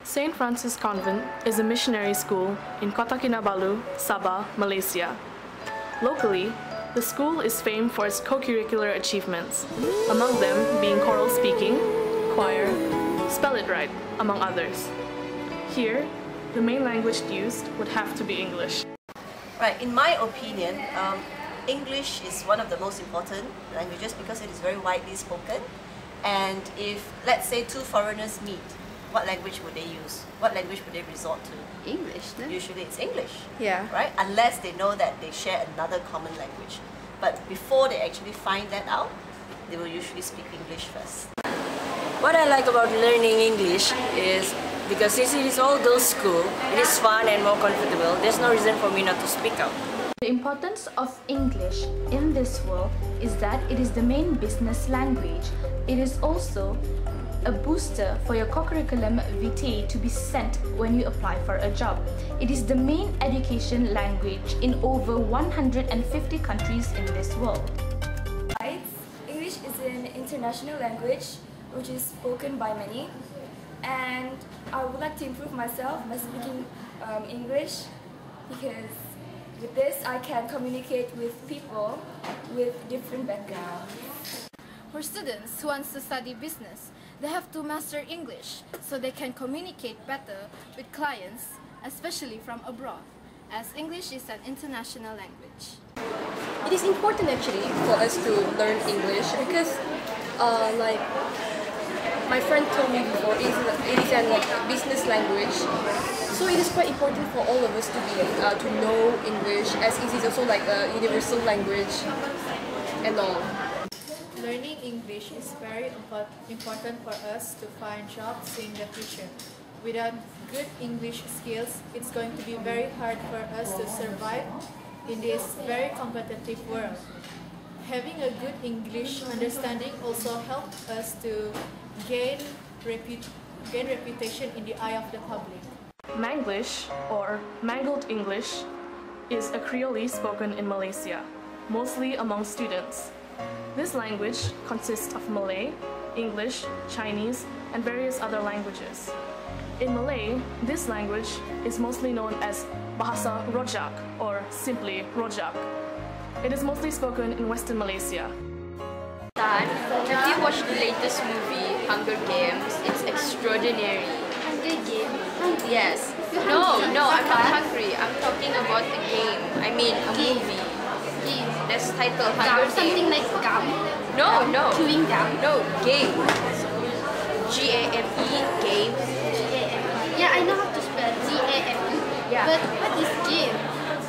St. Francis Convent is a missionary school in Kota Kinabalu, Sabah, Malaysia. Locally, the school is famed for its co-curricular achievements, among them being choral speaking, choir, spell it right, among others. Here, the main language used would have to be English. Right, in my opinion, English is one of the most important languages because it is very widely spoken. And if, let's say, two foreigners meet, what language would they use? What language would they resort to? English, no? Usually it's English. Yeah. Right? Unless they know that they share another common language. But before they actually find that out, they will usually speak English first. What I like about learning English is because since it is all girls' school, it is fun and more comfortable. There's no reason for me not to speak out. The importance of English in this world is that it is the main business language. It is also a booster for your co-curriculum vitae to be sent when you apply for a job. It is the main education language in over 150 countries in this world. English is an international language which is spoken by many, and I would like to improve myself by speaking English, because with this I can communicate with people with different backgrounds. For students who want to study business, they have to master English so they can communicate better with clients, especially from abroad, as English is an international language. It is important actually for us to learn English because like my friend told me before, it is a business language. So it is quite important for all of us to know English, as it is also like a universal language and all. Learning English is very important for us to find jobs in the future. Without good English skills, it's going to be very hard for us to survive in this very competitive world. Having a good English understanding also helps us to gain reputation in the eye of the public. Manglish, or Mangled English, is a Creole spoken in Malaysia, mostly among students. This language consists of Malay, English, Chinese, and various other languages. In Malay, this language is mostly known as Bahasa Rojak, or simply Rojak. It is mostly spoken in Western Malaysia. Have you watched the latest movie, Hunger Games? It's extraordinary. Hunger Games? Yes. No, I'm not hungry. I'm talking about a game. I mean, a movie. That's titled Hunger Games. Something like gum? No. Chewing gum? No, game. G-A-M-E, game. Yeah, I know how to spell G-A-M-E. Yeah. But what is game?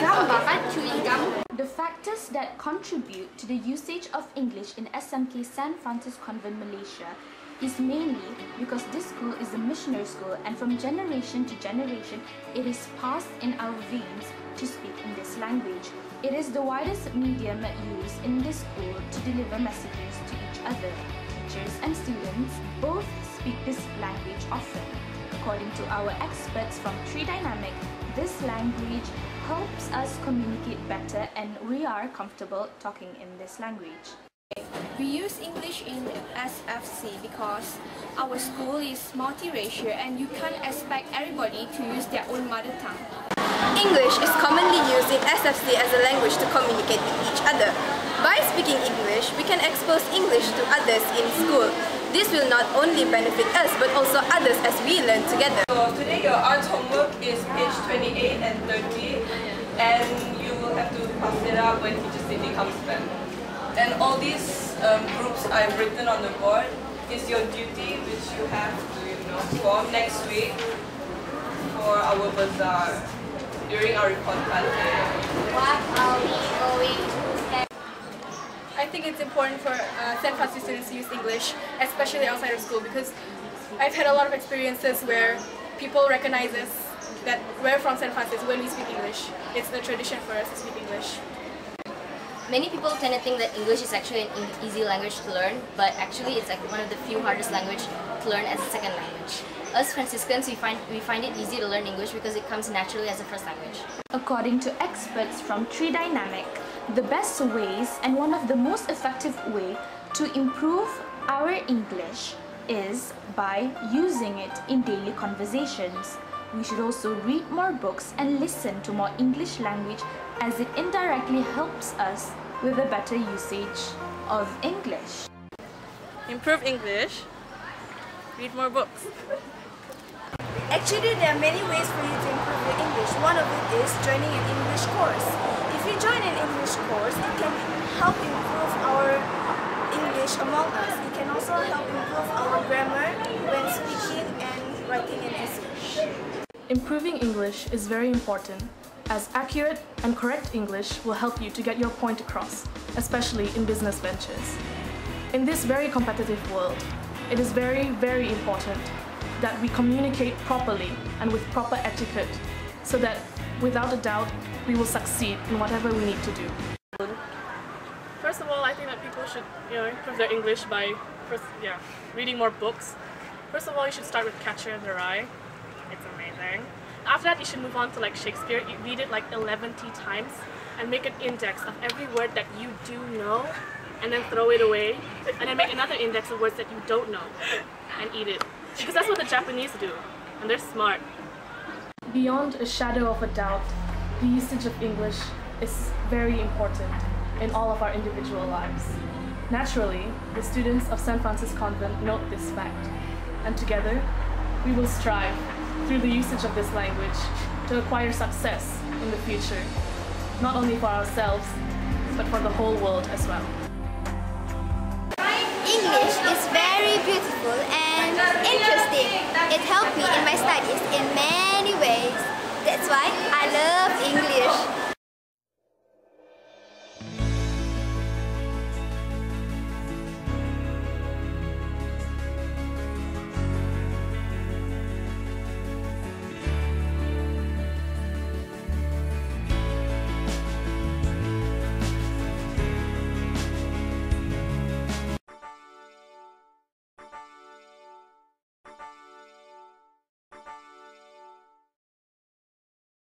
Gum, bahkan chewing gum? The factors that contribute to the usage of English in SMK St. Francis Convent, Malaysia is mainly because this school is a missionary school, and from generation to generation it is passed in our veins to speak in this language. It is the widest medium used in this school to deliver messages to each other. Teachers and students both speak this language often. According to our experts from Tree Dynamic, this language helps us communicate better, and we are comfortable talking in this language. We use English in SFC because our school is multiracial and you can't expect everybody to use their own mother tongue. English is commonly used in SFC as a language to communicate with each other. By speaking English, we can expose English to others in school. This will not only benefit us but also others as we learn together. So today your arts homework is page 28 and 30, and you will have to pass it up when teacher Cindy comes back. And all these groups I've written on the board is your duty, which you have to form next week for our bazaar during our report card. What are we going to have? I think it's important for St. Francis students to use English, especially outside of school, because I've had a lot of experiences where people recognize us that we're from St. Francis when we speak English. It's a tradition for us to speak English. Many people tend to think that English is actually an easy language to learn, but actually it's like one of the few hardest language to learn as a second language. Us Franciscans, we find it easy to learn English because it comes naturally as a first language. According to experts from Tree Dynamic, the best ways and one of the most effective way to improve our English is by using it in daily conversations. We should also read more books and listen to more English language, as it indirectly helps us with a better usage of English. Improve English. Read more books. Actually, there are many ways for you to improve your English. One of it is joining an English course. If you join an English course, it can help improve our English among us. It can also help improve our grammar when speaking and writing an essay. Improving English is very important, as accurate and correct English will help you to get your point across, especially in business ventures. In this very competitive world, it is very, very important that we communicate properly and with proper etiquette, so that without a doubt we will succeed in whatever we need to do. First of all, I think that people should improve their English by reading more books. First of all, you should start with Catcher in the Rye. It's amazing. After that, you should move on to like Shakespeare. You read it like 11 times and make an index of every word that you do know, and then throw it away, and then make another index of words that you don't know and eat it. Because that's what the Japanese do, and they're smart. Beyond a shadow of a doubt, the usage of English is very important in all of our individual lives. Naturally, the students of St. Francis Convent note this fact, and together we will strive through the usage of this language to acquire success in the future, not only for ourselves, but for the whole world as well. English is very beautiful and interesting.